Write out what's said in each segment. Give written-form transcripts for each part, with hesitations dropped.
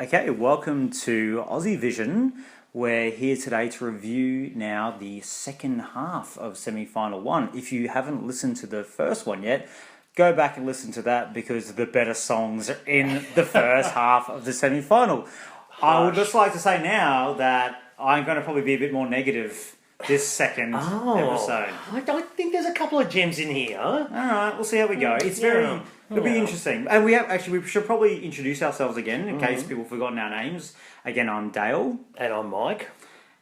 Okay, welcome to Aussievision. We're here today to review now the second half of semi-final one. If you haven't listened to the first one yet, go back and listen to that because the better songs are in the first half of the semi-final. I would just like to say now that I'm going to probably be a bit more negative this second episode. I think there's a couple of gems in here. All right, we'll see how we go. It'll be interesting. And we should probably introduce ourselves again in case people have forgotten our names. Again, I'm Dale. And I'm Mike.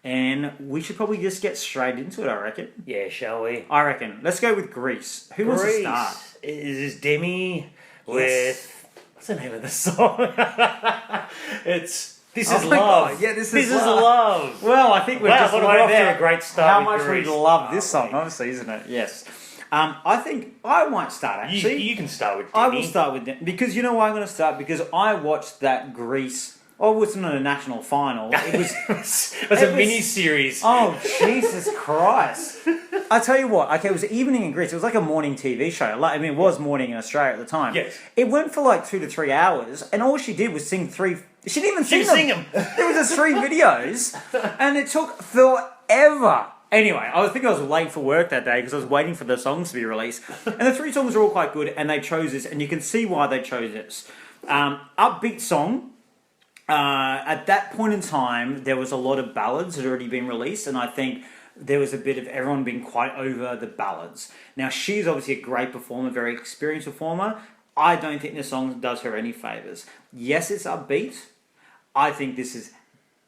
And we should probably just get straight into it, I reckon. Yeah, shall we? I reckon. Let's go with Greece. Who wants to start? Is this Demi with... What's the name of the song? This is love. God. Yeah, this is love. Well, I think we're just off to a great start. How much we love this song, obviously, isn't it? Yes. I think I might start actually. You can start with Demi. I will start with Demi because you know why I'm going to start because I watched that Greece. Oh, it wasn't a national final. It was. it was a mini series. Oh Jesus Christ! I tell you what. Okay, it was evening in Greece. It was like a morning TV show. It was morning in Australia at the time. Yes. It went for like 2 to 3 hours, and all she did was sing three. She didn't even sing them. There was just 3 videos, and it took forever. Anyway, I was late for work that day because I was waiting for the songs to be released. And the 3 songs were all quite good, and they chose this, and you can see why they chose this. Upbeat song. At that point in time, there was a lot of ballads that had already been released, and I think there was a bit of everyone being quite over the ballads. Now, she's obviously a great performer, very experienced performer. I don't think this song does her any favours. Yes, it's upbeat. I think this is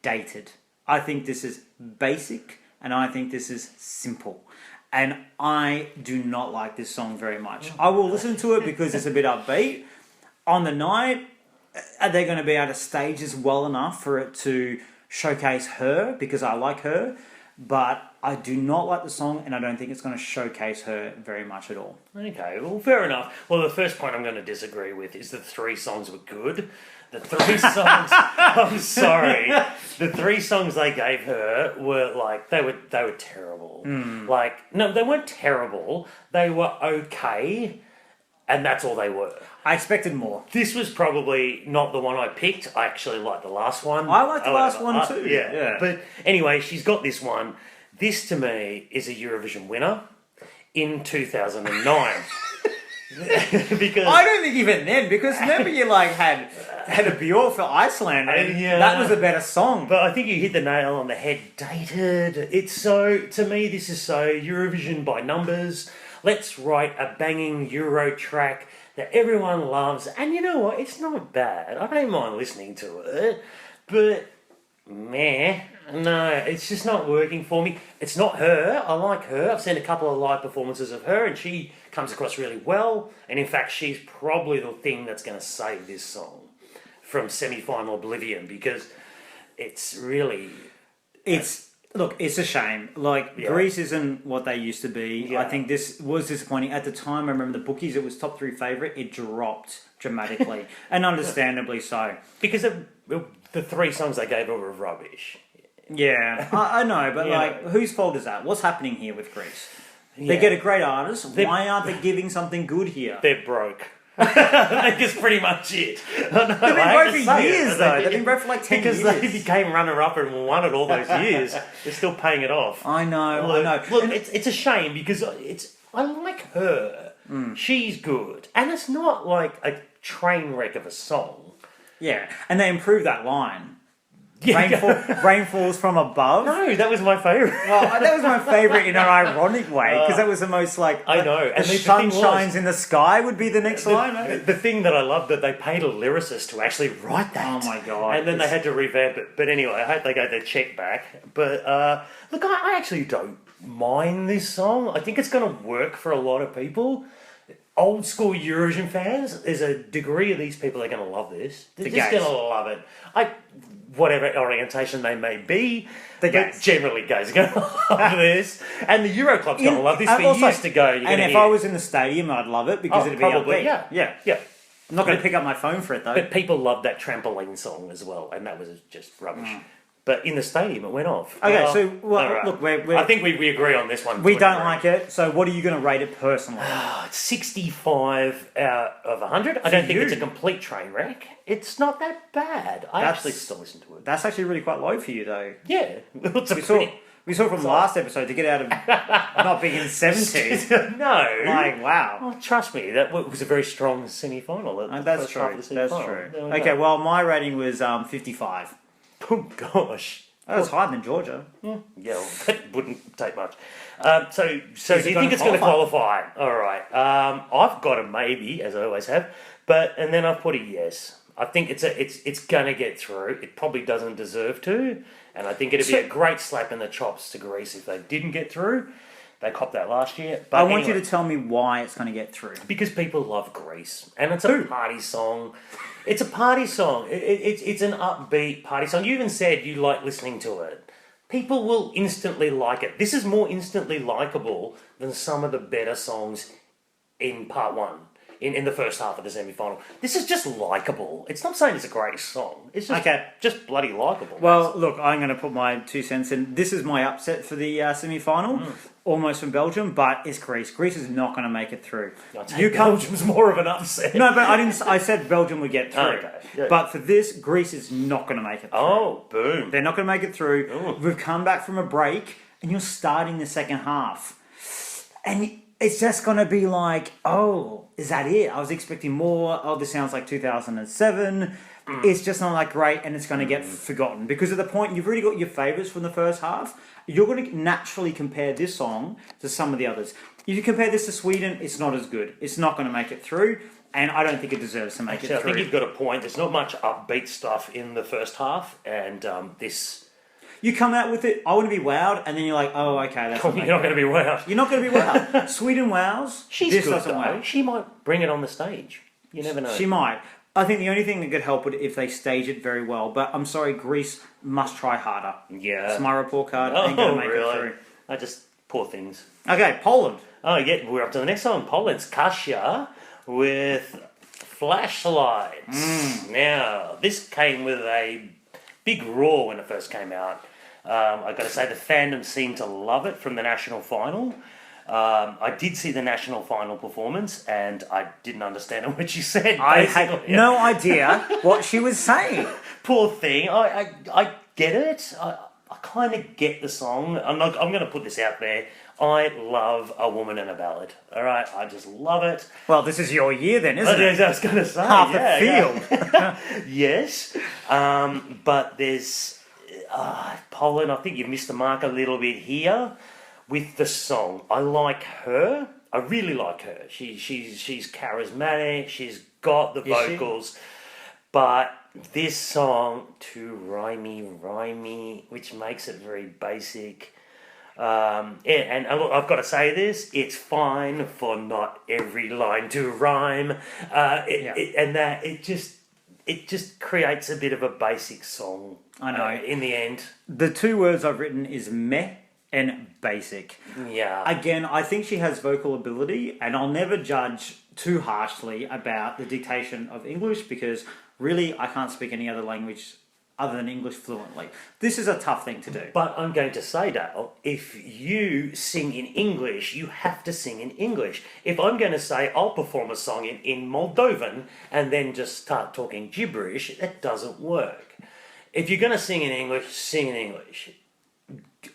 dated. I think this is basic. And I think this is simple. And I do not like this song very much. I will listen to it because it's a bit upbeat. On the night, are they going to be able to stage this well enough for it to showcase her? Because I like her. But I do not like the song, and I don't think it's going to showcase her very much at all. Okay, well, fair enough. Well, the first point I'm going to disagree with is the 3 songs were good. The 3 songs, I'm sorry, the 3 songs they gave her were like, they were terrible. Like, no, they weren't terrible. They were okay, and that's all they were. I expected more. This was probably not the one I picked. I actually liked the last one. I liked the last one too. Yeah. But anyway, she's got this one. This, to me, is a Eurovision winner in 2009. Because I don't think even then, because remember you had a Björk for Iceland, and that was a better song. But I think you hit the nail on the head. Dated. It's so, to me, this is so Eurovision by numbers. Let's write a banging Euro track that everyone loves, and you know what? It's not bad. I don't mind listening to it, but no, it's just not working for me. It's not her. I like her. I've seen a couple of live performances of her, and she comes across really well. And in fact, she's probably the thing that's going to save this song from semi-final oblivion, because it's really... Look, it's a shame. Greece isn't what they used to be. Yeah. I think this was disappointing. At the time, I remember the bookies, it was top 3 favourite. It dropped dramatically, and understandably so. Because the 3 songs they gave her were rubbish. Yeah, I know, but whose fault is that? What's happening here with Greece? They get a great artist. Why aren't they giving something good here? They're broke. That's pretty much it. They've been broke for years, though. They've been broke for like 10 years. Because they became runner-up and won it all those years. They're still paying it off. I know. Look, it's a shame because I like her. She's good. And it's not like a train wreck of a song. Yeah, and they improved that line. Rain falls from above. No, that was my favourite. Well, that was my favourite in an ironic way, because that was the most I know. And the sun shines in the sky would be the next line. The thing that I loved, that they paid a lyricist to actually write that. Oh my God. And then they had to revamp it. But anyway, I hope they got their check back. But look, I actually don't mind this song. I think it's going to work for a lot of people. Old school Eurovision fans, there's a degree of these people that are going to love this. They're just going to love it. Whatever orientation they may be, generally guys are going to love this. And the Euro Club's going to love this for years to go. And if I was in the stadium, I'd love it because it'd be probably, upbeat. Yeah. I'm not going to pick up my phone for it, though. But people love that trampoline song as well, and that was just rubbish. But in the stadium, it went off. Okay, Well, so all right. look, I think we agree on this one. we don't like it. So what are you going to rate it personally? It's 65 out of 100. I don't think you. it's a complete train wreck. It's not that bad. I actually still listen to it. That's actually really quite low for you, though. Yeah. It's a We saw from last episode to get out of not being in 70s. No. Like, wow. Oh, trust me, that was a very strong semi-final. That's true. That's true. Okay, well, my rating was 55. Oh, gosh. That was higher than Georgia. Yeah, well, that wouldn't take much. So do you think it's going to qualify? All right. I've got a maybe, as I always have, and then I've put a yes. I think it's going to get through. It probably doesn't deserve to, and I think it'd be a great slap in the chops to Greece if they didn't get through. They copped that last year. But I want you to tell me why it's going to get through. Because people love Greece, and it's a party song. It's a party song. It's an upbeat party song. You even said you like listening to it. People will instantly like it. This is more instantly likable than some of the better songs in part one. In the first half of the semi-final. This is just likeable. It's not saying it's a great song. It's just bloody likeable. Well, look, I'm going to put my 2 cents in. This is my upset for the semi-final, almost from Belgium, but it's Greece. Greece is not going to make it through. Belgium's more of an upset. No, but I didn't. I said Belgium would get through. Okay. Yeah. But for this, Greece is not going to make it through. Oh, boom. They're not going to make it through. Ooh. We've come back from a break, and you're starting the second half. And it's just going to be like, oh, is that it? I was expecting more. Oh, this sounds like 2007. It's just not like great, and it's going to get forgotten. Because at the point, you've already got your favourites from the first half. You're going to naturally compare this song to some of the others. If you compare this to Sweden, it's not as good. It's not going to make it through, and I don't think it deserves to make it through. I think you've got a point. There's not much upbeat stuff in the first half, and this... You come out with it, I want to be wowed, and then you're like, oh, okay, that's You're not going to be wowed. You're not going to be wowed. Sweden wows. She's this good, doesn't though. wow. She might bring it on the stage. You never know. She might. I think the only thing that could help it if they stage it very well. But I'm sorry, Greece must try harder. Yeah. It's my report card. Ain't going to make really? it through. Poor things. Okay, Poland. Oh, yeah, we're up to the next one. Poland's Kasia with Flashlights. Now, this came with a big roar when it first came out. I've got to say, the fandom seemed to love it from the national final. I did see the national final performance, and I didn't understand what she said. I had no idea what she was saying. Poor thing. I get it. I kind of get the song. I'm going to put this out there. I love A Woman in a Ballad. All right, I just love it. Well, this is your year then, isn't it? I was going to say. Half the field. Yeah. Yes. But there's... Poland, I think you've missed the mark a little bit here with the song. I like her. I really like her. She's charismatic. She's got the vocals. But this song, too rhymey, which makes it very basic. And look, I've got to say this, it's fine for not every line to rhyme. It just creates a bit of a basic song. I know. In the end. The 2 words I've written is meh and basic. Yeah. Again, I think she has vocal ability, and I'll never judge too harshly about the dictation of English because really I can't speak any other language other than English fluently. This is a tough thing to do. But I'm going to say, Dale, if you sing in English, you have to sing in English. If I'm going to say I'll perform a song in Moldovan and then just start talking gibberish, that doesn't work. If you're going to sing in English, sing in English.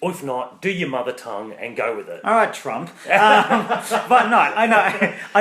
Or if not, do your mother tongue and go with it. All right, Trump. But no, I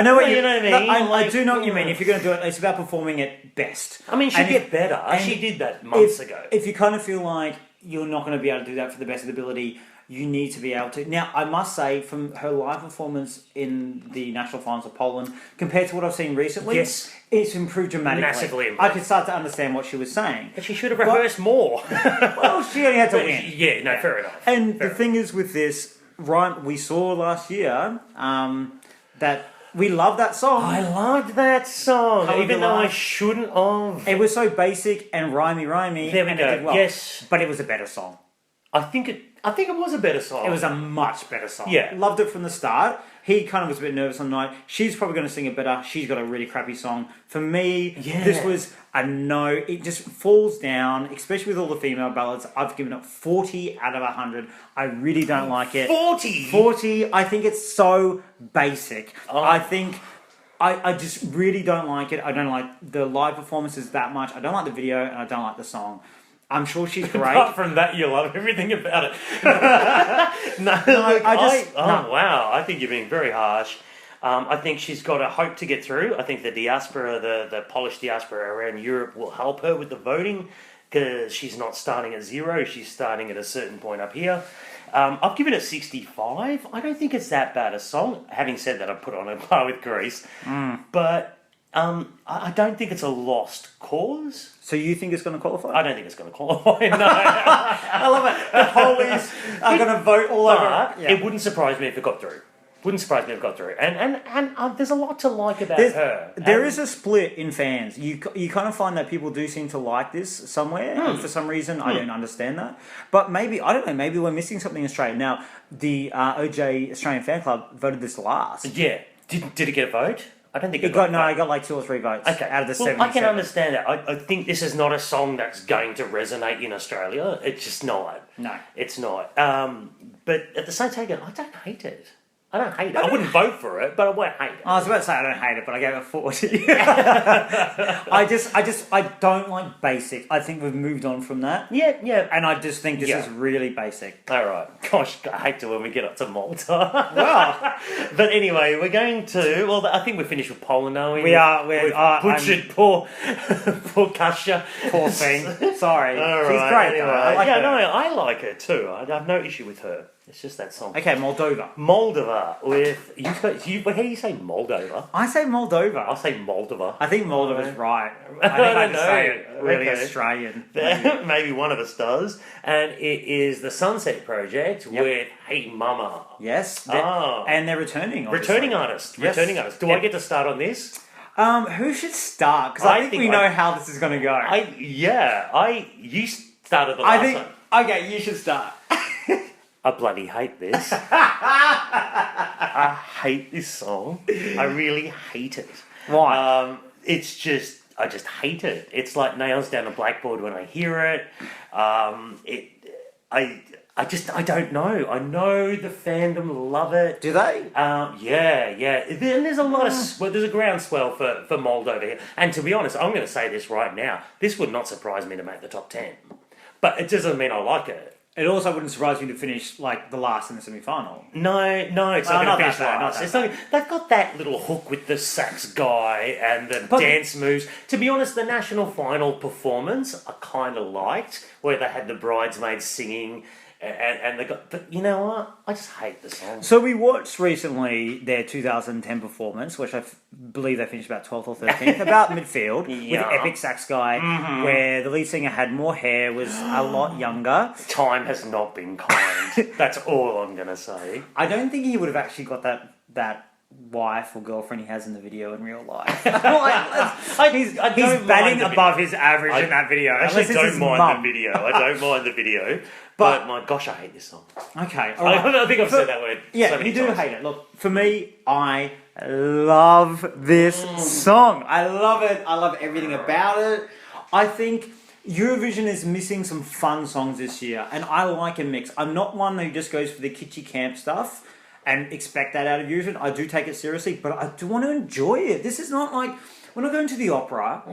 know what you know what I mean. I do know what you mean. If you're going to do it, it's about performing it best. I mean, she'd get better. She did that months ago. If you kind of feel like you're not going to be able to do that for the best of the ability, you need to be able to. Now, I must say, from her live performance in the national finals of Poland, compared to what I've seen recently, yes, it's improved dramatically. Massively improved. I could start to understand what she was saying. But she should have rehearsed more. Well, she only had to win. Yeah, no, fair enough. And the thing is with this, we saw last year that we love that song. I loved that song, even though I shouldn't have. It was so basic and rhymey. There we go. It did well. Yes. But it was a better song. I think I think it was a better song. It was a much better song. Yeah. Loved it from the start. He kind of was a bit nervous on the night. She's probably going to sing it better. She's got a really crappy song. For me, this was a no. It just falls down, especially with all the female ballads. I've given it 40 out of 100. I really don't like it. 40? 40. I think it's so basic. I think... I just really don't like it. I don't like the live performances that much. I don't like the video, and I don't like the song. I'm sure she's great. Apart from that, you love everything about it. Wow. I think you're being very harsh. I think she's got a hope to get through. I think the diaspora, the Polish diaspora around Europe will help her with the voting because she's not starting at 0. She's starting at a certain point up here. I've given it 65. I don't think it's that bad a song. Having said that, I put it on a par with Grease. But I don't think it's a lost cause. So you think it's going to qualify? I don't think it's going to qualify, no. I love it. The Polies are going to vote all over. It wouldn't surprise me if it got through. Wouldn't surprise me if it got through. And there's a lot to like about her. There is a split in fans. You kind of find that people do seem to like this somewhere. And for some reason, I don't understand that. But maybe, I don't know, maybe we're missing something in Australia. Now, the OJ Australian Fan Club voted this last. Yeah. Did it get a vote? I don't think it got I got like 2 or 3 votes out of the 77. I can understand that. I think this is not a song that's going to resonate in Australia. It's just not. No. It's not. But at the same time, I don't hate it. I don't hate it. I wouldn't vote for it, but I won't hate it. I was about to say I don't hate it, but I gave it 40. I don't like basic. I think we've moved on from that. Yeah. And I just think this is really basic. All right. Gosh, I hate to when we get up to Malta. Wow. But anyway, we're going to... Well, I think we're finished with Poland, are we? We are. We've butchered poor Kasia. Poor thing. Sorry. All right. She's great. Anyway. I like her. I like her too. I have no issue with her. It's just that song. Okay, Moldova. Moldova with... How do you say Moldova? I say Moldova. I'll say Moldova. I think Moldova's right. I think I say it really Australian. Maybe one of us does. And it is the Sunset Project with Hey Mama. Yes. And they're returning. Obviously. Returning artist. Yes. Returning artist. Do I get to start on this? Who should start? Because I think we know how this is going to go. You started the last one. Okay, you should start. I bloody hate this. I hate this song. I really hate it. Why? I just hate it. It's like nails down a blackboard when I hear it. I don't know. I know the fandom love it. Do they? Yeah. And there's a lot of there's a groundswell for Moldova here. And to be honest, I'm going to say this right now. This would not surprise me to make the top 10. But it doesn't mean I like it. It also wouldn't surprise me to finish like the last in the semi-final. No, it's not going to finish last. They've got that little hook with the sax guy and the dance moves. To be honest, the national final performance I kind of liked, where they had the bridesmaids singing. And they got, but you know what? I just hate the song. So we watched recently their 2010 performance, which I believe they finished about 12th or 13th, about midfield, with Epic Sax Guy, where the lead singer had more hair, was a lot younger. Time has not been kind. That's all I'm going to say. I don't think he would have actually got that wife or girlfriend he has in the video in real life. He's batting above his average in that video. I actually don't mind the video. I don't mind the video. But my gosh, I hate this song. Okay, all right. I think I've said that word. Yeah, so many you do times. hate it. Look, for me, I love this song. I love it. I love everything about it. I think Eurovision is missing some fun songs this year, and I like a mix. I'm not one who just goes for the kitschy camp stuff and expect that out of Eurovision. I do take it seriously, but I do want to enjoy it. This is not like when I go into the opera.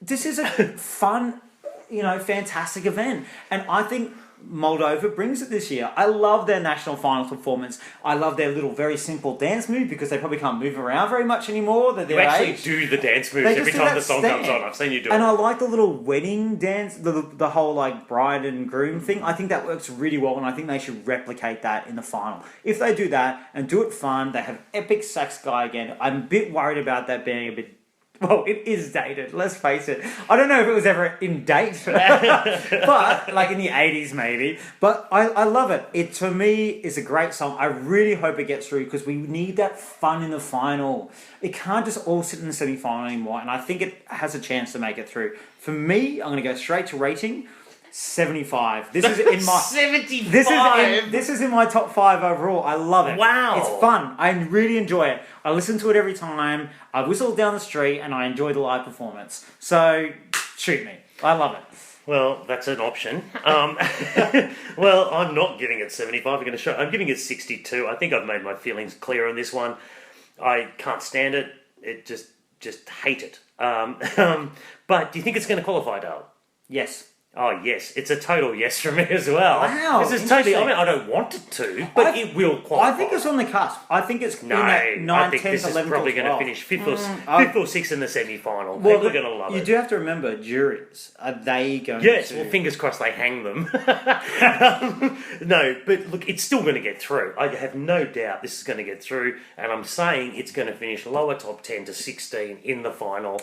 This is a fun, fantastic event, and I think Moldova brings it this year. I love their national final performance. I love their little very simple dance move because they probably can't move around very much anymore. You actually do the dance moves every time the song comes on. I've seen you do it. And I like the little wedding dance, the whole like bride and groom thing. I think that works really well, and I think they should replicate that in the final. If they do that and do it fun, they have Epic Sax Guy again. I'm a bit worried about that being a bit... Well, it is dated, let's face it. I don't know if it was ever in date, but like in the 80s maybe. But I love it. It, to me, is a great song. I really hope it gets through because we need that fun in the final. It can't just all sit in the semi-final anymore, and I think it has a chance to make it through. For me, I'm going to go straight to rating. 75. This is in my 75. This is in my top 5 overall. I love it. Wow. It's fun. I really enjoy it. I listen to it every time. I whistle down the street and I enjoy the live performance. So shoot me. I love it. Well, that's an option. Well, I'm not giving it 75. I'm giving it 62. I think I've made my feelings clear on this one. I can't stand it. It just hate it. But do you think it's going to qualify, Dale? Yes. Oh, yes. It's a total yes from me as well. Wow. This is totally... I mean, I don't want it to, but it will qualify. I think it's on the cusp. I think it's No, in that 9, I think 10th, this is 11th, probably or going to 12th. finish 5th or 6th in the semi-final. Well, People are going to love it. You do have to remember, juries, are they going Yes, to... well, fingers crossed they hang them. No, but look, it's still going to get through. I have no doubt this is going to get through, and I'm saying it's going to finish lower top 10 to 16 in the final.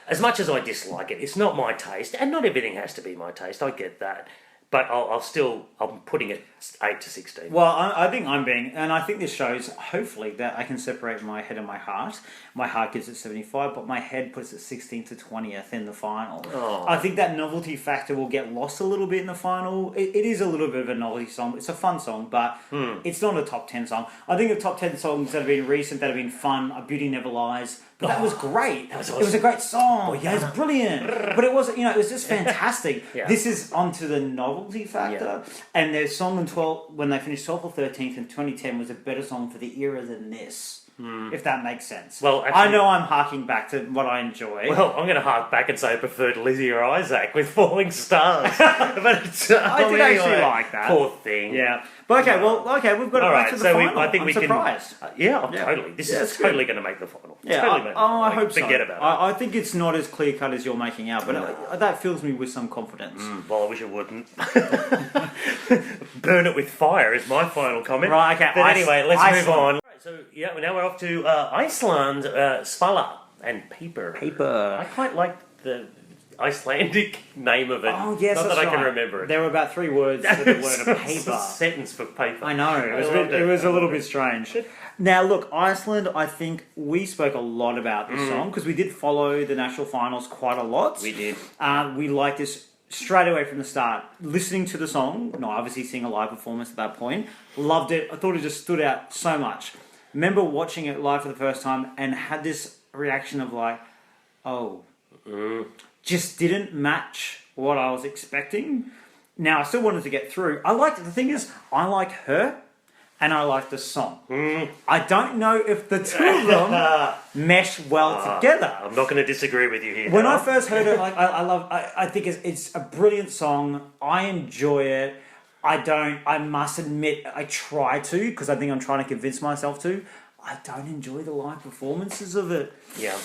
As much as I dislike it, it's not my taste, and not everything has to be my taste, I get that. But I'm putting it 8 to 16. Well, I think and I think this shows, hopefully, that I can separate my head and my heart. My heart gives it 75, but my head puts it 16th to 20th in the final. Oh. I think that novelty factor will get lost a little bit in the final. It is a little bit of a novelty song. It's a fun song, but it's not a top 10 song. I think the top 10 songs that have been recent, that have been fun, are Beauty Never Lies. But that was great. That was awesome. It was a great song. Oh, yeah. It was brilliant. But it wasn't, it was just fantastic. Yeah. This is onto the novelty factor. Yeah. And their song in 12, when they finished 12th or 13th in 2010, was a better song for the era than this. If that makes sense. Well, actually, I know I'm harking back to what I enjoy. Well, I'm going to hark back and say I preferred Lizzie or Isaac with Falling Stars. But it's, I did actually like that. Poor thing. Yeah. But okay, we've got it back to the final. I think I'm we surprised. can. Totally. This is totally going to make the final. Yeah, Totally I hope so. Forget about it. I think it's not as clear cut as you're making out, but that fills me with some confidence. Well, I wish it wouldn't. Burn it with fire is my final comment. Right, okay. But anyway, let's Iceland. move on. So, now we're off to Iceland, Svala and Paper. I quite like the Icelandic name of it. Oh, yes, Not that's that I can right. remember it. There were about 3 words for the word It's of a paper. sentence for paper. I know, it was a little bit strange. Now, look, Iceland, I think we spoke a lot about this song because we did follow the national finals quite a lot. We did. We liked this straight away from the start. Listening to the song, obviously seeing a live performance at that point, loved it. I thought it just stood out so much. Remember watching it live for the first time and had this reaction of like, just didn't match what I was expecting. Now, I still wanted to get through. The thing is, I like her and I like the song. I don't know if the two of them mesh well together. I'm not going to disagree with you here. When I first heard it, I think it's a brilliant song. I enjoy it. I must admit, I try to, because I think I'm trying to convince myself to. I don't enjoy the live performances of it. Yeah.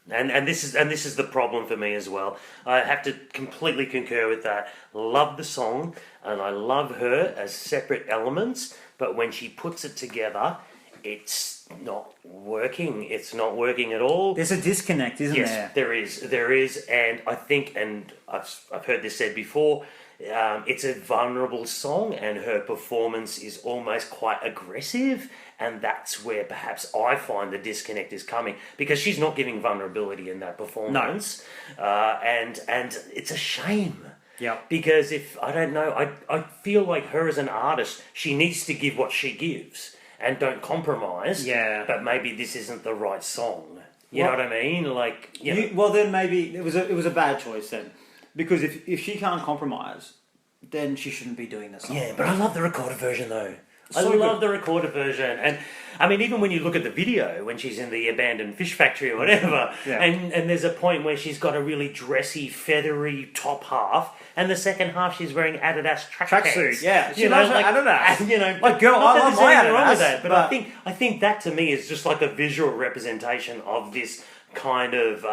And this is the problem for me as well. I have to completely concur with that. Love the song and I love her as separate elements, but when she puts it together, it's not working. It's not working at all. There's a disconnect, isn't there? Yes, there is, and I think, and I've heard this said before. It's a vulnerable song, and her performance is almost quite aggressive, and that's where perhaps I find the disconnect is coming, because she's not giving vulnerability in that performance. No. And it's a shame. Yeah. Because I feel like her as an artist, she needs to give what she gives and don't compromise. Yeah. But maybe this isn't the right song. You know what I mean? Like, well, then maybe it was a bad choice then. Because if she can't compromise, then she shouldn't be doing this song. Yeah, but I love the recorded version though. I So love good. the recorded version. And I mean, even when you look at the video, when she's in the abandoned fish factory or whatever, and there's a point where she's got a really dressy, feathery top half, and the second half she's wearing Adidas tracksuit. Yeah, she loves Adidas. Like, girl, not I that love there's my anything wrong with Adidas, that, but but I think that to me is just like a visual representation of this kind of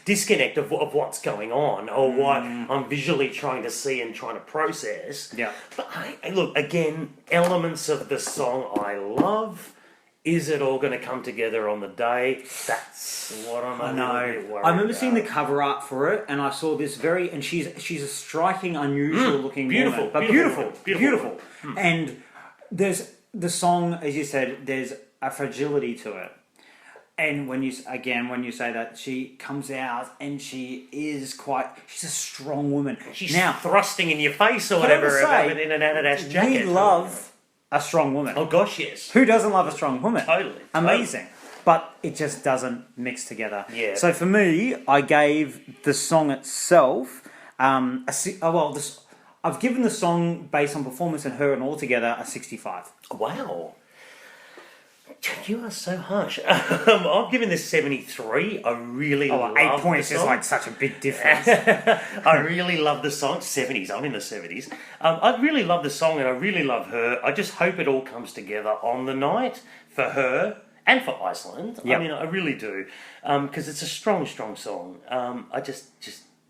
disconnect of what's going on, or what I'm visually trying to see and trying to process. Yeah. But look, again, elements of the song I love. Is it all going to come together on the day? That's what I'm a little bit worried I remember about. seeing the cover art for it, and I saw this and she's a striking, unusual looking beautiful, woman, but beautiful. And there's the song, as you said, there's a fragility to it. And when you say that, she comes out and she's a strong woman. She's now thrusting in your face or whatever with in an Adidas jacket. We love a strong woman. Oh gosh, yes. Who doesn't love a strong woman? Totally. Amazing. But it just doesn't mix together. Yeah. So for me, I gave the song itself I've given the song based on performance and her and all together a 65. Wow. You are so harsh. I've given this 73. I really love 8 points the is song. like such a big difference. I really love the song. 70s. I'm in the 70s. I really love the song and I really love her. I just hope it all comes together on the night for her and for Iceland. Yep. I mean, I really do. Because it's a strong, strong song. I just,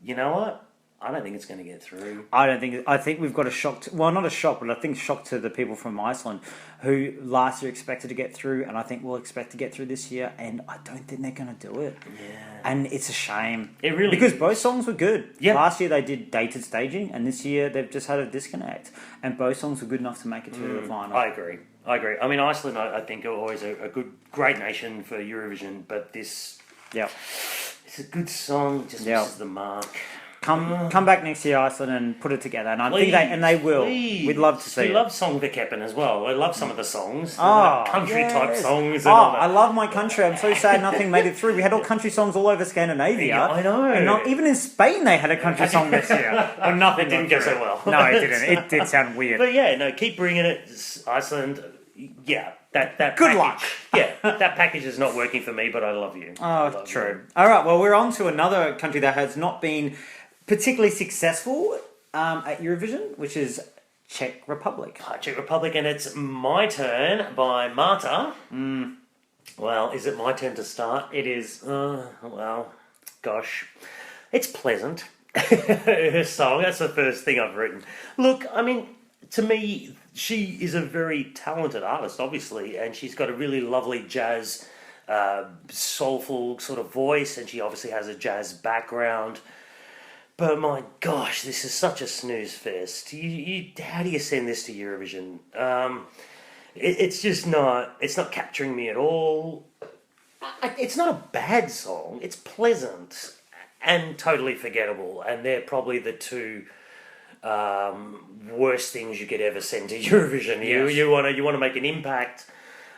you know what? I don't think it's going to get through. I think we've got a shock. Not a shock, but I think shock to the people from Iceland who last year expected to get through, and I think we'll expect to get through this year, and I don't think they're going to do it. Yeah. And it's a shame. It really because both songs were good. Yeah. Last year they did dated staging, and this year they've just had a disconnect, and both songs were good enough to make it to the final. I agree. I mean, Iceland, I think, are always a great nation for Eurovision, but this, it's a good song. It just misses the mark. Come back next year, Iceland, and put it together. And I think they will. Please. We'd love to see it. We love Songverkeppen as well. I love some of the songs. Country type songs. And all that. I love my country. I'm so sad nothing made it through. We had all country songs all over Scandinavia. Yeah, I know. And even in Spain they had a country song this year. But nothing didn't go so well. No, it didn't. It did sound weird. But yeah, no, keep bringing it. Iceland, yeah. That good package, luck. Yeah, that package is not working for me, but I love you. Oh, true. All right, well, we're on to another country that has not been particularly successful at Eurovision, which is Czech Republic. Czech Republic, and it's My Turn by Marta. Well, is it my turn to start? It is. Well, gosh. It's pleasant. Her song, that's the first thing I've written. Look, I mean, to me, she is a very talented artist, obviously, and she's got a really lovely jazz, soulful sort of voice, and she obviously has a jazz background. But my gosh, this is such a snooze fest. How do you send this to Eurovision? It's just not. It's not capturing me at all. It's not a bad song. It's pleasant and totally forgettable. And they're probably the two worst things you could ever send to Eurovision. Yes. You want to make an impact.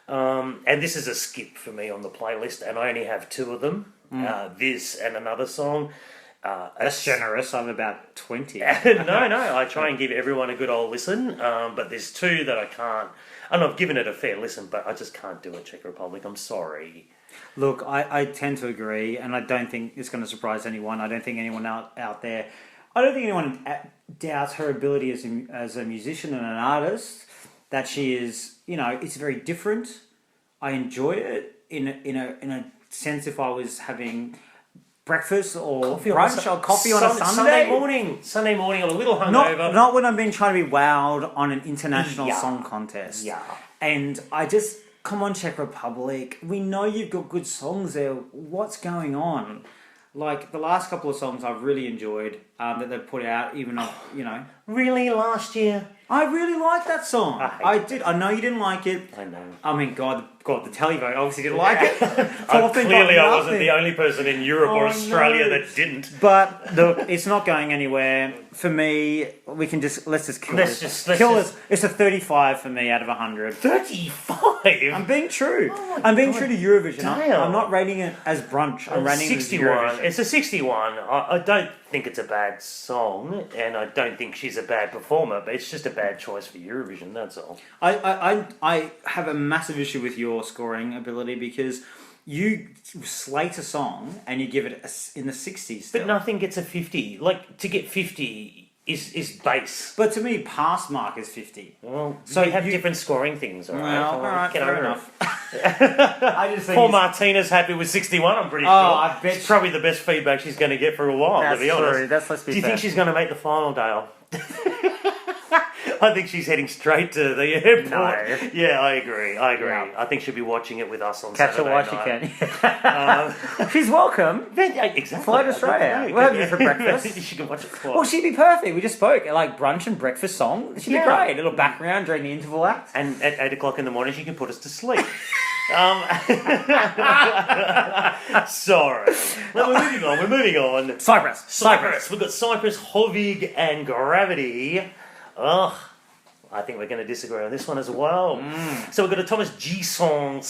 And this is a skip for me on the playlist, and I only have two of them. This and another song. That's generous. I'm about 20. No, I try and give everyone a good old listen, but there's two that I can't. And I've given it a fair listen, but I just can't do it, Czech Republic. I'm sorry. Look, I tend to agree, and I don't think it's going to surprise anyone. I don't think anyone out there... I don't think anyone doubts her ability as a musician and an artist, that she is, it's very different. I enjoy it in a sense if I was having... breakfast or brunch or coffee on a Sunday. Sunday morning, I'm a little hungover. Not when I've been trying to be wowed on an international song contest. Yeah. And I just, come on, Czech Republic. We know you've got good songs there. What's going on? Like, the last couple of songs I've really enjoyed that they've put out, even though, Really, last year? I really liked that song. I did. I know you didn't like it. I know. I mean, God, the televote obviously didn't like it. Clearly, I wasn't the only person in Europe or Australia that didn't. But look, it's not going anywhere. For me, we can let's just kill this. It's a 35 for me out of 100. 35? I'm being true. Oh I'm being true to Eurovision. Damn. I'm not rating it as brunch. I'm rating it as Eurovision. It's a 61. I don't think it's a bad song, and I don't think she's a bad performer, but it's just a bad choice for Eurovision, that's all. I have a massive issue with your scoring ability because you slate a song and you give it in the 60s still. But nothing gets a 50. Like, to get 50 is base. But to me, pass mark is 50. Well, so you have different scoring things, all right? Well, all right, fair enough. I just think Poor Martina's happy with 61, I'm pretty sure. I bet it's probably the best feedback she's going to get for a while, to be honest. Let's be Do you think she's going to make the final, Dale? I think she's heading straight to the airport. No. Yeah, I agree. Yeah. I think she'll be watching it with us on Catch her Saturday while night. she can. She's welcome. Exactly. Fly to Australia. We'll have you for breakfast. She can watch it twice. Well, she'd be perfect. We just spoke. Like brunch and breakfast song. She'd be great. A little background during the interval act. And at 8 o'clock in the morning, she can put us to sleep. Sorry. Well, we're moving on. Cyprus. We've got Cyprus, Hovig, and Gravity. Ugh. I think we're going to disagree on this one as well. So we've got a Thomas G. song,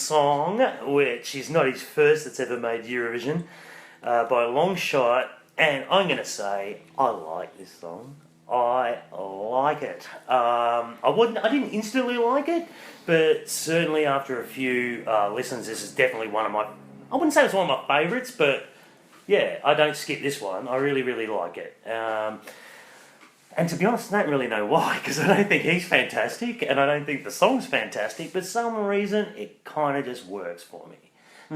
which is not his first that's ever made Eurovision, by a long shot. And I'm going to say, I like this song. I like it. I didn't instantly like it, but certainly after a few listens, this is definitely one of my... I wouldn't say it's one of my favourites, but yeah, I don't skip this one. I really, really like it. And to be honest, I don't really know why, because I don't think he's fantastic, and I don't think the song's fantastic, but for some reason, it kind of just works for me.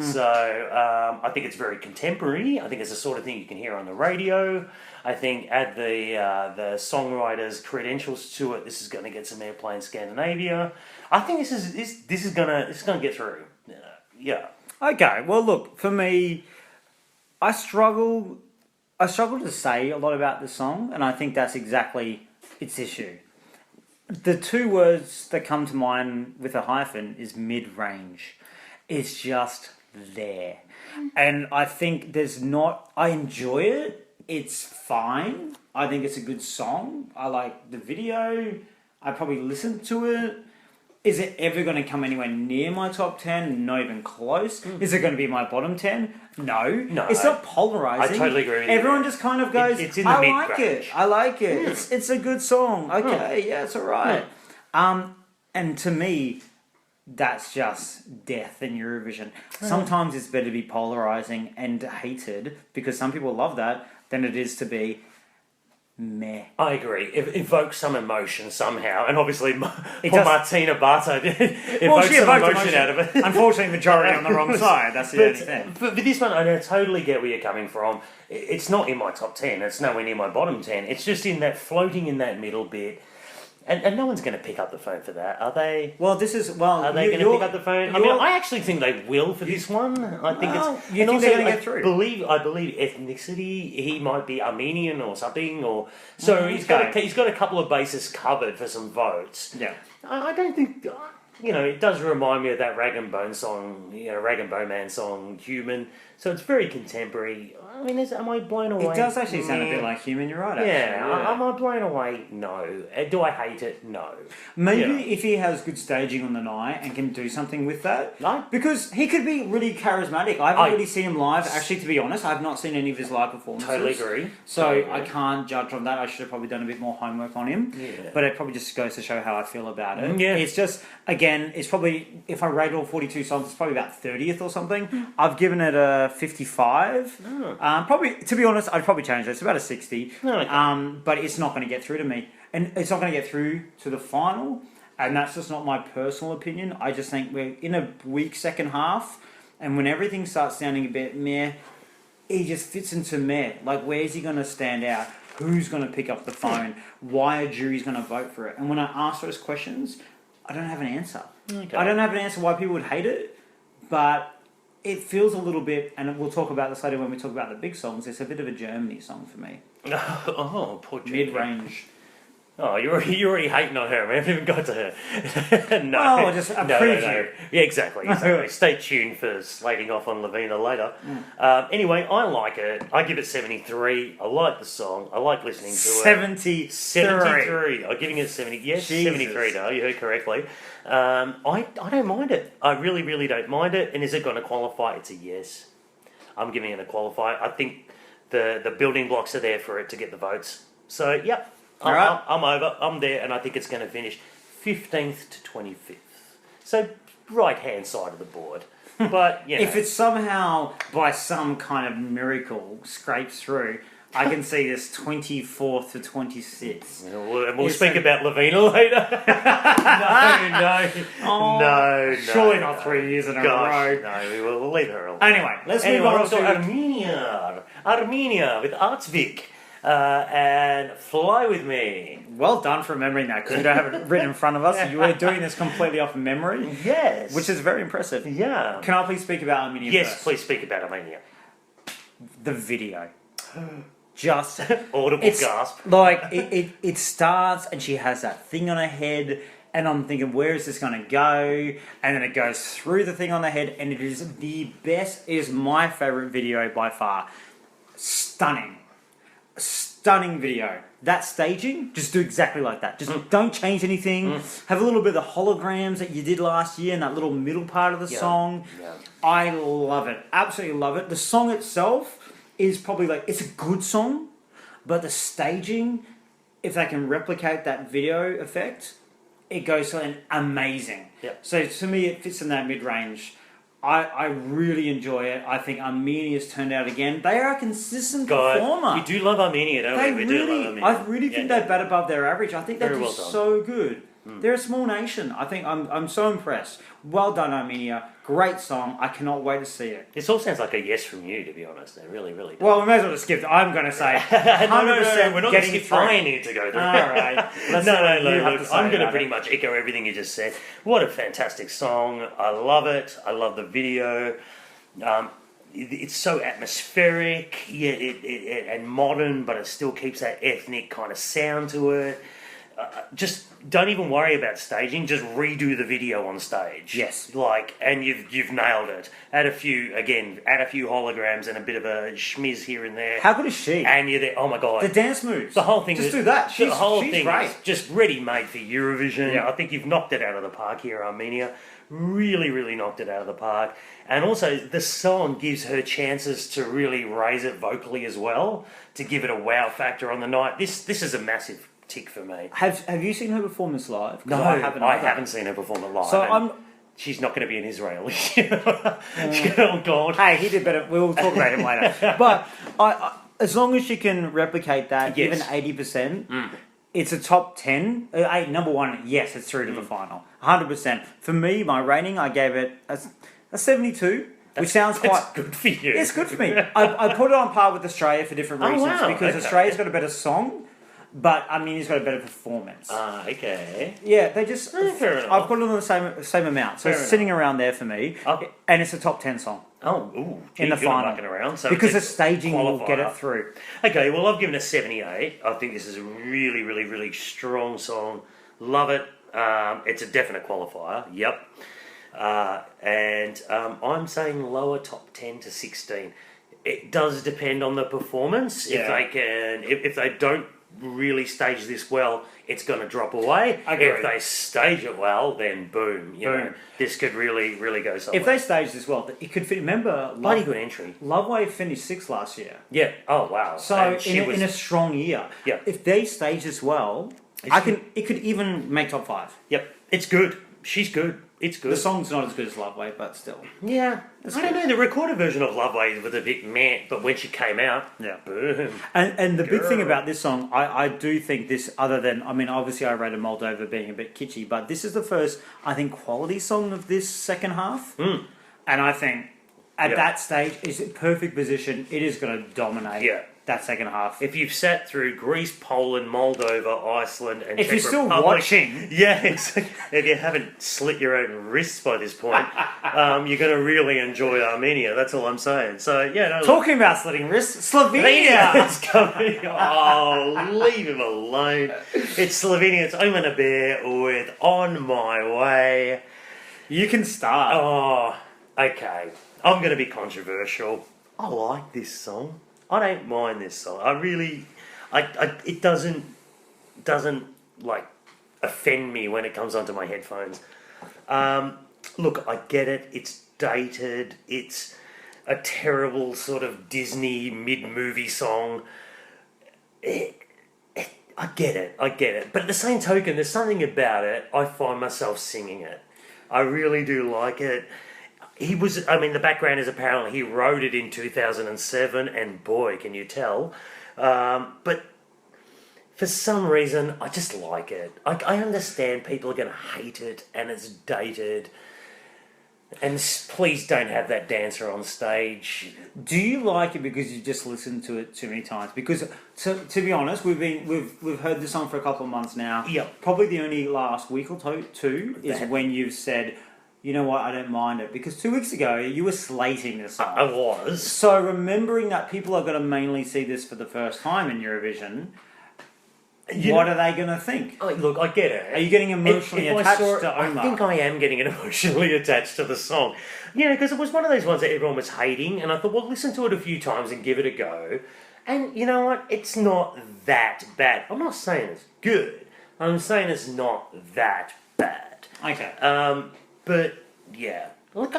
So, I think it's very contemporary. I think it's the sort of thing you can hear on the radio. I think add the songwriter's credentials to it, this is going to get some airplay in Scandinavia. I think this is gonna get through. Yeah. Okay, well look, for me, I struggle to say a lot about the song, and I think that's exactly its issue. The two words that come to mind with a hyphen is mid-range. It's just there. And I think I enjoy it. It's fine. I think it's a good song. I like the video. I probably listen to it. Is it ever going to come anywhere near my top 10? Not even close. Is it going to be my bottom 10? No. It's not polarizing. I totally agree with you. Everyone just kind of goes, it's in the I like it. I like it. It's a good song. Okay, yeah, it's all right. And to me, that's just death in Eurovision. Sometimes it's better to be polarizing and hated, because some people love that, than it is to be meh. I agree. It evokes some emotion somehow, and obviously poor Martina Barto evokes some emotion out of it. Unfortunately, majority on the wrong side. That's the only thing. But this one, I totally get where you're coming from. It's not in my top 10. It's nowhere near my bottom 10. It's just floating in that middle bit. And no one's going to pick up the phone for that, are they? Well, are they going to pick up the phone? I mean, I actually think they will for this one. I think it's. You think they're going to get through? I believe ethnicity. He might be Armenian or something, so he's got a couple of bases covered for some votes. Yeah, I don't think. It does remind me of that Rag and Bone song, Rag and Bone Man song, Human. So it's very contemporary. I mean, am I blown away? It does actually sound a bit like Human, you're right, actually. Yeah, am I blown away? No. Do I hate it? No. Maybe if he has good staging on the night and can do something with that. No. Because he could be really charismatic. I haven't really seen him live. Actually, to be honest, I have not seen any of his live performances. Totally agree. So I can't judge on that. I should have probably done a bit more homework on him. Yeah. But it probably just goes to show how I feel about it. Yeah. It's just, again, it's probably, if I rate all 42 songs, it's probably about 30th or something. I've given it a 55. Probably, to be honest, I'd probably change it. It's about a 60. Okay. But it's not going to get through to me. And it's not going to get through to the final. And that's just not my personal opinion. I just think we're in a weak second half. And when everything starts sounding a bit meh, he just fits into meh. Like, where's he going to stand out? Who's going to pick up the phone? Why are juries going to vote for it? And when I ask those questions, I don't have an answer. Okay. I don't have an answer why people would hate it. But it feels a little bit, and we'll talk about this later when we talk about the big songs, it's a bit of a Germany song for me. Oh, poor Germany. Mid-range. Oh, you're already hating on her. We haven't even got to her. No. Oh, just a preview. No. Yeah, exactly. Stay tuned for slating off on Lavina later. Anyway, I like it. I give it 73. I like the song. I like listening to it. 73. I'm giving it 70. Yes, Jesus. 73. No, you heard correctly. I don't mind it. I really, really don't mind it. And is it going to qualify? It's a yes. I'm giving it a qualify. I think the building blocks are there for it to get the votes. So, yep. I'm over. I'm there, and I think it's going to finish 15th to 25th. So, right-hand side of the board. But, if it somehow, by some kind of miracle, scrapes through, I can see this 24th to 26th. We'll speak about Lavina later. No. Surely not 3 years in a row. No, we'll leave her alone. Anyway, let's move on to Armenia with Aussievision. And Fly With Me. Well done for remembering that, because we don't have it written in front of us. You were doing this completely off of memory. Yes. Which is very impressive. Yeah. Can I please speak about Armenia first? Yes, please speak about Armenia. The video. Just audible gasp. Like, it starts and she has that thing on her head and I'm thinking, where is this going to go? And then it goes through the thing on the head, and it is the best. It is my favourite video by far. Stunning video. That staging, just do exactly like that. Just don't change anything. Have a little bit of the holograms that you did last year in that little middle part of the song. Yeah. I love it. Absolutely love it. The song itself is probably like, it's a good song, but the staging, if they can replicate that video effect, it goes something amazing. Yep. So to me, it fits in that mid-range. I really enjoy it. I think Armenia's turned out again. They are a consistent performer. We do love Armenia, don't we? We do love Armenia. I really think they bat above their average. I think they're just so good. They're a small nation. I think I'm so impressed. Well done, Armenia. Great song. I cannot wait to see it. This all sounds like a yes from you, to be honest. It really, really does. Well, we may as well just skip it. I'm going to say 100% no, we're not getting skip. through. I need to go through. All right. Look, I'm going to pretty much echo everything you just said. What a fantastic song. I love it. I love the video. It's so atmospheric, and modern, but it still keeps that ethnic kind of sound to it. Just don't even worry about staging. Just redo the video on stage. Yes, and you've nailed it. Add a few holograms and a bit of a schmiz here and there. How good is she? And you're there. Oh my god, the dance moves. The whole thing. Just do that. The whole thing great. is just ready made for Eurovision. Yeah. I think you've knocked it out of the park here, Armenia. Really, really knocked it out of the park. And also, the song gives her chances to really raise it vocally as well, to give it a wow factor on the night. This is a massive tick for me. Have you seen her performance live? No, I haven't seen her perform it live. So she's not going to be in Israel. Oh God! Hey, he did better. We'll talk about him later. But as long as she can replicate that, even 80%. It's a top 10. Number one, yes, it's through to the final. 100%. For me, my rating, I gave it a 72, which sounds quite... That's good for you. It's good for me. I put it on par with Australia for different reasons. Because Australia's got a better song, but Armenia's got a better performance. Okay. Yeah, they just... fair enough. I've put it on the same amount. So it's sitting around there for me. And it's a top 10 song. In the final. Around, so because the staging will get it through. Okay, well, I've given it a 78. I think this is a really, really, really strong song. Love it. It's a definite qualifier. Yep. And I'm saying lower top 10 to 16. It does depend on the performance. Yeah. If they don't really stage this well, it's going to drop away. If they stage it well, then boom. You know, this could really, really go somewhere. If they stage this well, it could fit. Remember, bloody good entry. Love Wave finished 6th last year. Yeah. Oh wow. So in a strong year. Yeah. If they stage this well, it could even make top 5. Yep. It's good. She's good. It's good. The song's not as good as Love Wave, but still. Yeah. I don't know. The recorded version of Love Wave was a bit meh, but when she came out, boom. And the big thing about this song, I do think this, other than, I mean, obviously I rated Moldova being a bit kitschy, but this is the first, I think, quality song of this second half. And I think at that stage, it's a perfect position. It is going to dominate that second half. If you've sat through Greece, Poland, Moldova, Iceland, and Czech Republic, still watching, if you haven't slit your own wrists by this point, you're going to really enjoy Armenia. That's all I'm saying. So talking about slitting wrists, Slovenia is coming. Oh, leave him alone. It's Slovenia. It's I'm gonna bear with On My Way. You can start. Oh, okay. I'm going to be controversial. I like this song. I don't mind this song. I really, it doesn't like offend me when it comes onto my headphones. Look, I get it. It's dated. It's a terrible sort of Disney mid-movie song. I get it. But at the same token, there's something about it. I find myself singing it. I really do like it. The background is apparently he wrote it in 2007, and boy, can you tell. But for some reason, I just like it. I understand people are going to hate it, and it's dated. And please don't have that dancer on stage. Do you like it because you just listened to it too many times? Because to be honest, we've heard this song for a couple of months now. Yep. Probably the only last week or two is when you've said, you know what, I don't mind it. Because 2 weeks ago, you were slating this song. I was. So remembering that people are going to mainly see this for the first time in Eurovision, what are they going to think? Oh, look, I get it. Are you getting emotionally attached to Omar? I think I am getting emotionally attached to the song. Because it was one of those ones that everyone was hating, and I thought, well, listen to it a few times and give it a go. And you know what? It's not that bad. I'm not saying it's good. I'm saying it's not that bad. Okay. But yeah, look,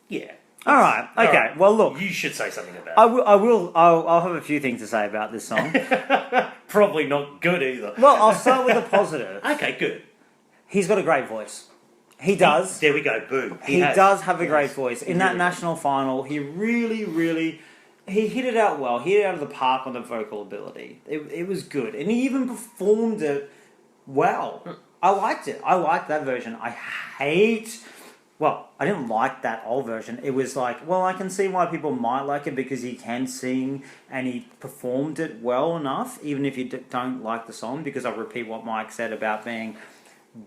yeah. All right. Okay. All right. Well, look. You should say something about it. I will. I'll have a few things to say about this song. Probably not good either. Well, I'll start with a positive. Okay, good. He's got a great voice. He does. There we go. Boom. He does have a great voice. In that national final, he really, he hit it out well. He hit it out of the park on the vocal ability. It was good. And he even performed it well. I liked it. I liked that version. I didn't like that old version. It was like, well, I can see why people might like it because he can sing and he performed it well enough, even if you don't like the song, because I'll repeat what Mike said about being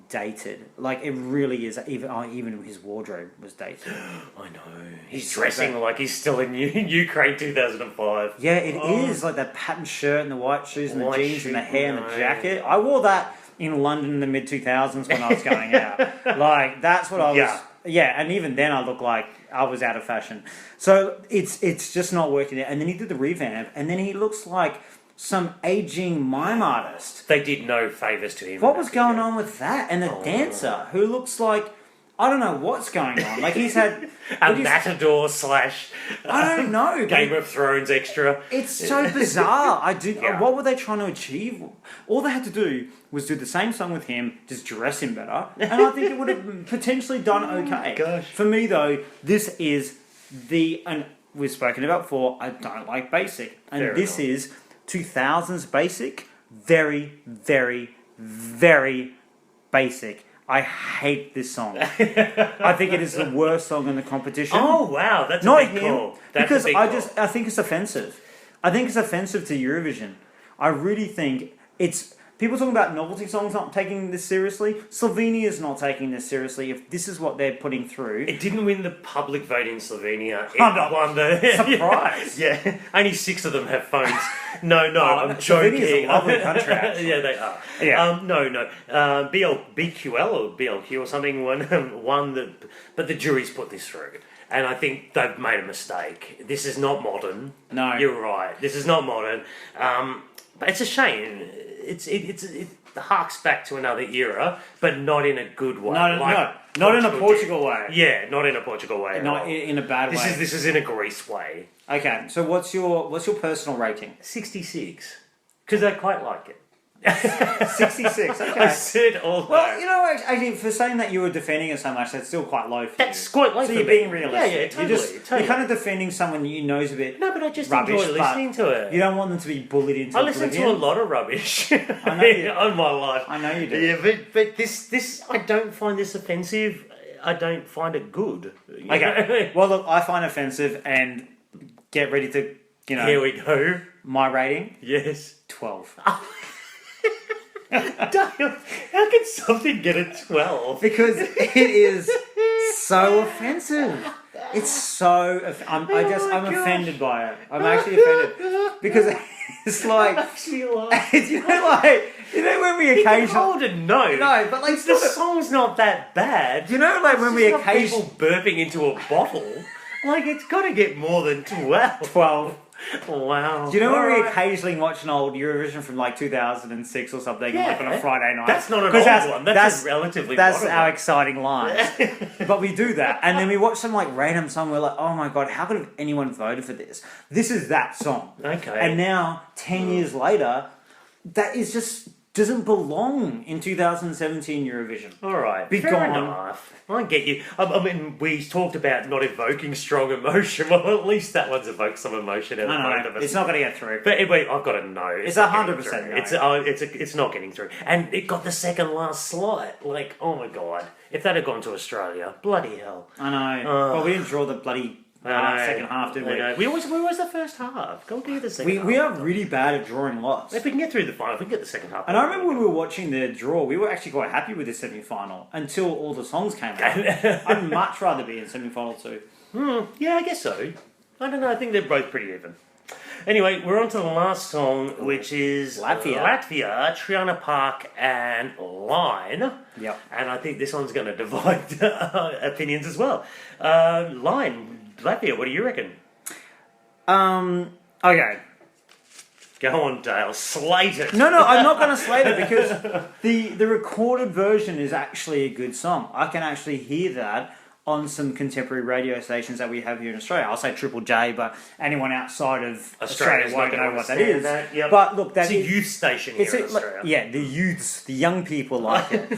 dated. Like, it really is. Even his wardrobe was dated. I know. He's dressing like he's still in Ukraine 2005. Yeah, it is. Like that patterned shirt and the white shoes and the jeans and the hair and the jacket. I wore that in London in the mid-2000s when I was going out. Like, that's what I was... Yeah, and even then I looked like I was out of fashion. So it's just not working out. And then he did the revamp, and then he looks like some aging mime artist. They did no favours to him. What was going on with that? And the dancer, who looks like... I don't know what's going on. Like, he's had... a matador / I don't know. Game of Thrones extra. It's so bizarre. What were they trying to achieve? All they had to do was do the same song with him, just dress him better, and I think it would have potentially done okay. Gosh. For me, though, this is and we've spoken about before, I don't like basic. And this is 2000s basic, very, very, very basic. I hate this song. I think it is the worst song in the competition. Oh wow, that's not a big call. Because I think it's offensive. I think it's offensive to Eurovision. I really think it's people talking about novelty songs not taking this seriously. Slovenia's not taking this seriously. If this is what they're putting through, it didn't win the public vote in Slovenia. It won the surprise. Yeah, only 6 of them have phones. No, I'm joking. Slovenia's a lovely country. Yeah, they are. Yeah. No. BQL or BLQ or something won but the jury's put this through. And I think they've made a mistake. This is not modern. No. You're right. This is not modern. But it's a shame. It harks back to another era, but not in a good way. Not in a Portugal way. Yeah, not in a Portugal way. Not in a bad way. This is in a Greece way. Okay, so what's your personal rating? 66. Because I quite like it. 66, okay. I said all well, you know, actually, for saying that you were defending it so much, that's still quite low for That's quite low so for you're me. being realistic. Yeah, totally. You're kind of defending someone you know's a bit No, but I just rubbish, enjoy listening to it. You don't want them to be bullied into listen to a lot of rubbish I know you, on my life. I know you do. Yeah, but this I don't find this offensive. I don't find it good. Okay. Well, look, I find offensive, and get ready to, Here we go. My rating? Yes. 12. Damn, how can something get a 12? Because it is so offensive. It's so... I'm offended by it. I'm actually offended. Because it's like... You know when we occasionally... You can hold a note. No, but like... The song's not that bad. You know, like when we occasionally... people burping into a bottle. Like, it's got to get more than 12. 12. Wow. Do you know when we occasionally watch an old Eurovision from like 2006 or something, like on a Friday night? That's not an old one. That's a relatively That's modern our one. exciting lines. But we do that, and then we watch some like random song. We're like, oh my god, how could have anyone voted for this? This is that song. Okay. And now, 10 years later, that is just doesn't belong in 2017 Eurovision. All right. Be Fair gone. enough. I get you. I mean, we talked about not evoking strong emotion. Well, at least that one's evoked some emotion out of both of us. It's not going to get through. But anyway, I've got a no. It's 100% no. It's not getting through. And it got the second last slot. Like, oh my god. If that had gone to Australia, bloody hell. I know. Well, we didn't draw the bloody second half, did we? We always the first half. Go do the second half. We are really bad at drawing lots. If we can get through the final, if we can get the second half. And I remember when we were watching the draw, we were actually quite happy with the semi-final until all the songs came out. I'd much rather be in semi-final too. Yeah, I guess so. I don't know. I think they're both pretty even. Anyway, we're on to the last song, which is Latvia, Triana Park and Line. Yep. And I think this one's going to divide opinions as well. Line, Latvia, what do you reckon? Okay. Go on, Dale. Slate it. No, I'm not going to slate it because the recorded version is actually a good song. I can actually hear that on some contemporary radio stations that we have here in Australia. I'll say Triple J, but anyone outside of Australia won't know what that is. Yep. But look, it's a youth station here in Australia. Yeah, the youths, the young people like it. We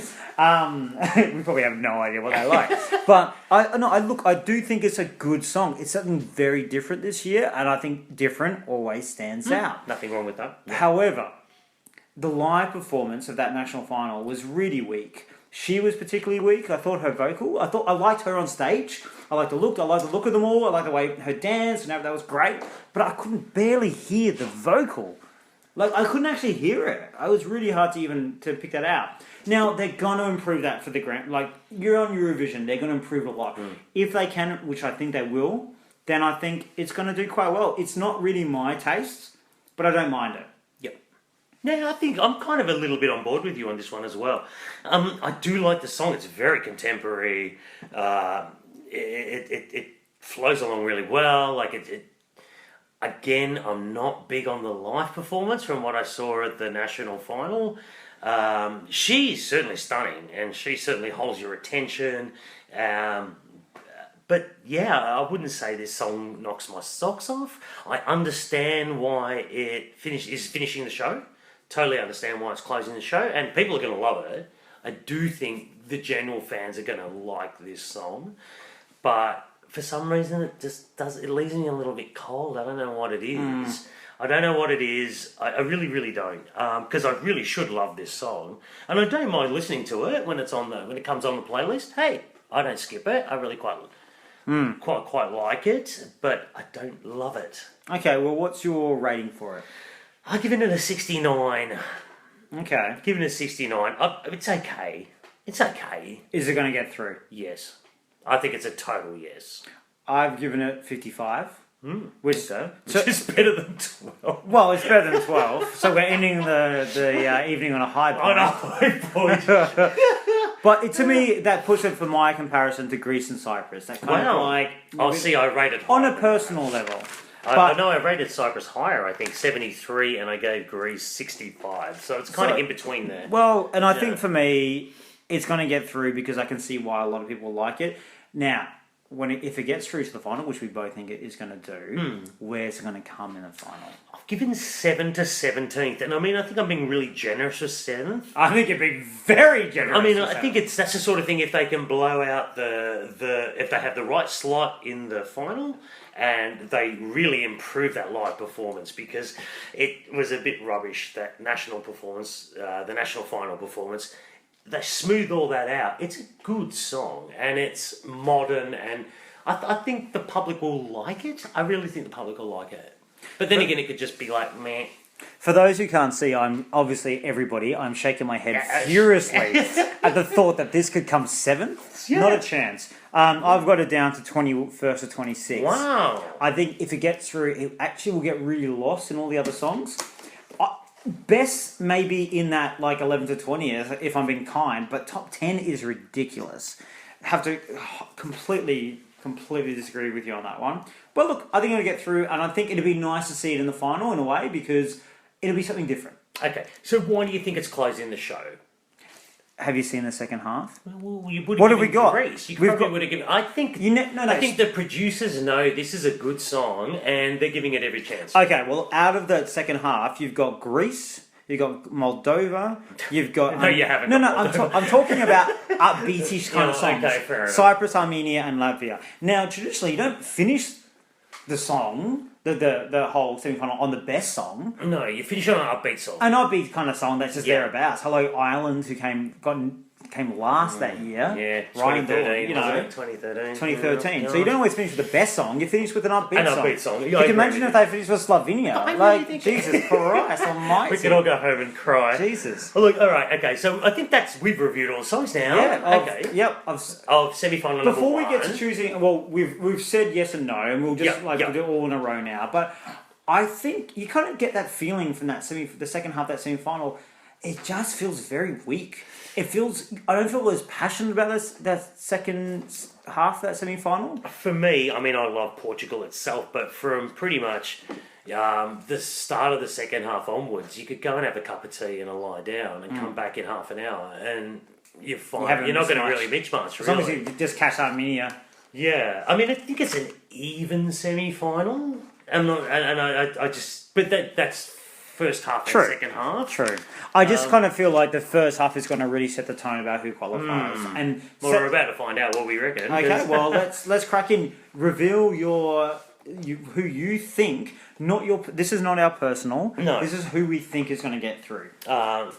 probably have no idea what they like. But I do think it's a good song. It's something very different this year, and I think different always stands out. Nothing wrong with that. Yeah. However, the live performance of that national final was really weak. She was particularly weak. I thought her vocal. I liked her on stage. I liked the look. I liked the look of them all. I liked the way her dance and that was great. But I couldn't barely hear the vocal. Like I couldn't actually hear it. It was really hard to pick that out. Now they're gonna improve that for the Grand. Like you're on Eurovision, they're gonna improve a lot. If they can, which I think they will, then I think it's gonna do quite well. It's not really my taste, but I don't mind it. Yeah, I think I'm kind of a little bit on board with you on this one as well. I do like the song. It's very contemporary. It flows along really well. Like again, I'm not big on the live performance from what I saw at the national final. She's certainly stunning, and she certainly holds your attention. But yeah, I wouldn't say this song knocks my socks off. I understand why it is finishing the show. Totally understand why it's closing the show, and people are going to love it. I do think the general fans are going to like this song, but for some reason it leaves me a little bit cold. I don't know what it is. I don't know what it is. I really, really don't, because I really should love this song, and I don't mind listening to it when it comes on the playlist. Hey, I don't skip it. I really quite like it, but I don't love it. Okay, well, what's your rating for it? I've given it a 69. Okay. Given it a 69. It's okay. It's okay. Is it going to get through? Yes. I think it's a total yes. I've given it 55. Which is better than 12. Well, it's better than 12. So we're ending the evening on a high point. On a high point. But to me, that puts it for my comparison to Greece and Cyprus. That kind of like... I rated higher. On a personal level. I know I rated Cyprus higher, I think 73, and I gave Greece 65. So it's kind of in between there. Well, and I think for me, it's going to get through because I can see why a lot of people like it. Now, if it gets through to the final, which we both think it is going to do, where's it going to come in the final? I've given 7 to 17th, and I mean, I think I'm being really generous with 7th. I think you're being very generous. I mean, I think that's the sort of thing if they can blow out if they have the right slot in the final, and they really improve that live performance, because it was a bit rubbish, that national performance, the national final performance. They smooth all that out. It's a good song, and it's modern, and I think the public will like it. I really think the public will like it. But then again, it could just be like, meh. For those who can't see, I'm shaking my head furiously at the thought that this could come 7th. Yeah. Not a chance. I've got it down to 21st or 26th. Wow. I think if it gets through, it actually will get really lost in all the other songs. Best maybe in that like 11 to 20th, if I'm being kind, but top 10 is ridiculous. Have to completely disagree with you on that one. But look, I think it'll get through, and I think it'd be nice to see it in the final in a way, because it'll be something different. Okay, so why do you think it's closing the show? Have you seen the second half? Well, what have we got? Greece. You probably would have given. I think. I think the producers know this is a good song, and they're giving it every chance. Okay, well, out of the second half, you've got Greece, you've got Moldova, you've got. No, you haven't. No, I'm talking about upbeatish kind of songs. Okay, fair enough. Cyprus, Armenia, and Latvia. Now, traditionally, you don't finish the song, the whole semi-final on the best song. No, you finish on an upbeat song. An upbeat kind of song that's just thereabouts. Hello Ireland, who came last that year. Yeah, Ryan 2013, 2013. Yeah. So you don't always finish with the best song, you finish with an upbeat song. You can imagine if they finished with Slovenia. Jesus Christ almighty. We could all go home and cry. Jesus. Well, look, alright, okay, so I think we've reviewed all the songs now. Yeah, of semi-final number before we one. get to choosing, well, we've said yes and no, and we'll just do it all in a row now, but I think you kind of get that feeling from the second half of that semi-final. It just feels very weak. I don't feel as passionate about that second half of that semi-final. For me, I mean, I love Portugal itself, but from pretty much the start of the second half onwards, you could go and have a cup of tea and lie down and come back in half an hour, and you're not going to really miss much. As long as you just catch Armenia. Yeah, I mean, I think it's an even semi-final. But that's first half and second half. True. I just kind of feel like the first half is going to really set the tone about who qualifies. And we're about to find out what we reckon. Okay, well let's crack in. Reveal who you think. This is not our personal. No. This is who we think is going to get through. Okay.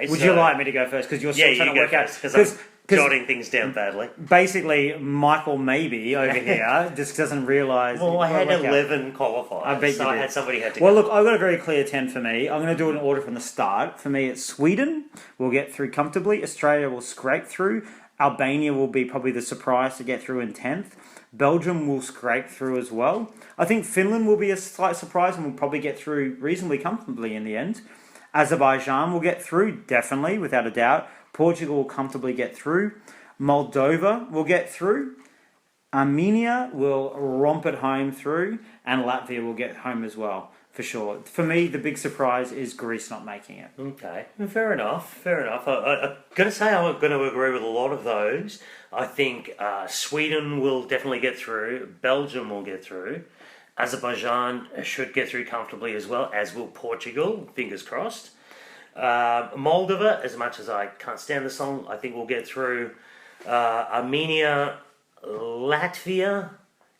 Would you like me to go first? Because you're still trying to work out. Because jotting things down badly. Basically, Michael maybe over here just doesn't realise. Well, I had 11 qualifiers. I bet you did. Somebody had to go. Well, look, I've got a very clear 10 for me. I'm going to do it in order from the start. For me, it's Sweden will get through comfortably. Australia will scrape through. Albania will be probably the surprise to get through in 10th. Belgium will scrape through as well. I think Finland will be a slight surprise and will probably get through reasonably comfortably in the end. Azerbaijan will get through, definitely, without a doubt. Portugal will comfortably get through. Moldova will get through. Armenia will romp it home through. And Latvia will get home as well, for sure. For me, the big surprise is Greece not making it. Okay, fair enough. I'm going to say I'm going to agree with a lot of those. I think Sweden will definitely get through. Belgium will get through. Azerbaijan should get through comfortably as well, as will Portugal, fingers crossed. Moldova, as much as I can't stand the song, I think we'll get through. Armenia, Latvia,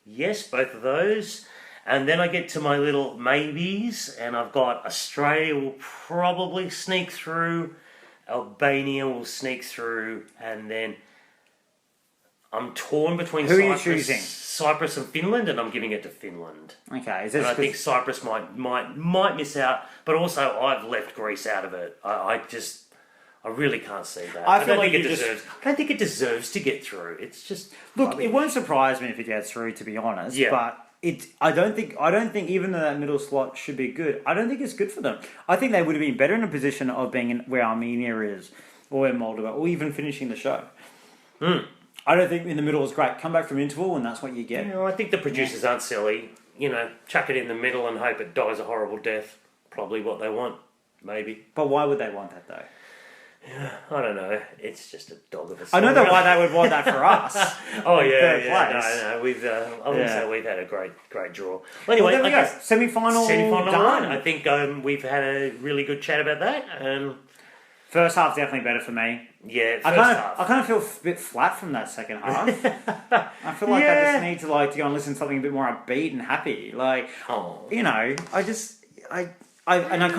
yes, both of those. And then I get to my little maybes, and I've got Australia will probably sneak through, Albania will sneak through, and then I'm torn between Who are you choosing? Cyprus and Finland, and I'm giving it to Finland. Okay, and I think Cyprus might miss out, but also I've left Greece out of it. I really can't see that. I don't think it deserves to get through. It's just it won't surprise me if it gets through, to be honest. Yeah. But I don't think even though that middle slot should be good, I don't think it's good for them. I think they would have been better in a position of being where Armenia is, or where Moldova, or even finishing the show. I don't think in the middle is great. Come back from interval and that's what you get. I think the producers aren't silly. Chuck it in the middle and hope it dies a horrible death. Probably what they want, maybe. But why would they want that though? Yeah, I don't know. It's just a dog of a song. I know why they would want that for us. Oh yeah. No. I wouldn't say we've had a great draw. Well, anyway, there we go. Semi-final done. I think we've had a really good chat about that. First half's definitely better for me. Yeah, half. I kind of feel a bit flat from that second half. I feel like I just need to go and listen to something a bit more upbeat and happy. I kind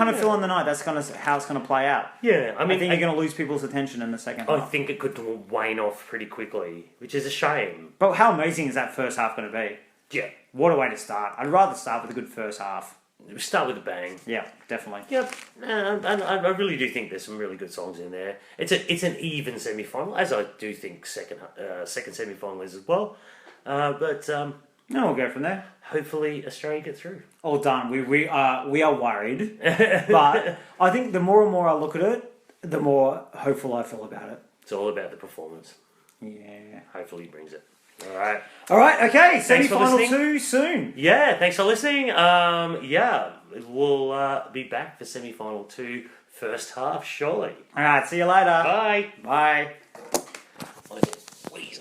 of feel on the night that's how it's going to play out. Yeah, I think you're going to lose people's attention in the second half. I think it could wane off pretty quickly, which is a shame. But how amazing is that first half going to be? Yeah. What a way to start. I'd rather start with a good first half. Start with a bang. Yeah, definitely. Yep, and I really do think there's some really good songs in there. It's an even semi-final, as I do think second semi-final is as well. But we'll go from there. Hopefully Australia gets through. All done. We are worried, but I think the more and more I look at it, the more hopeful I feel about it. It's all about the performance. Yeah. Hopefully he brings it. All right, okay, semi-final 2 soon. Yeah, thanks for listening. We'll be back for semi-final 2 first half, surely. All right, see you later. Bye. Bye. Please,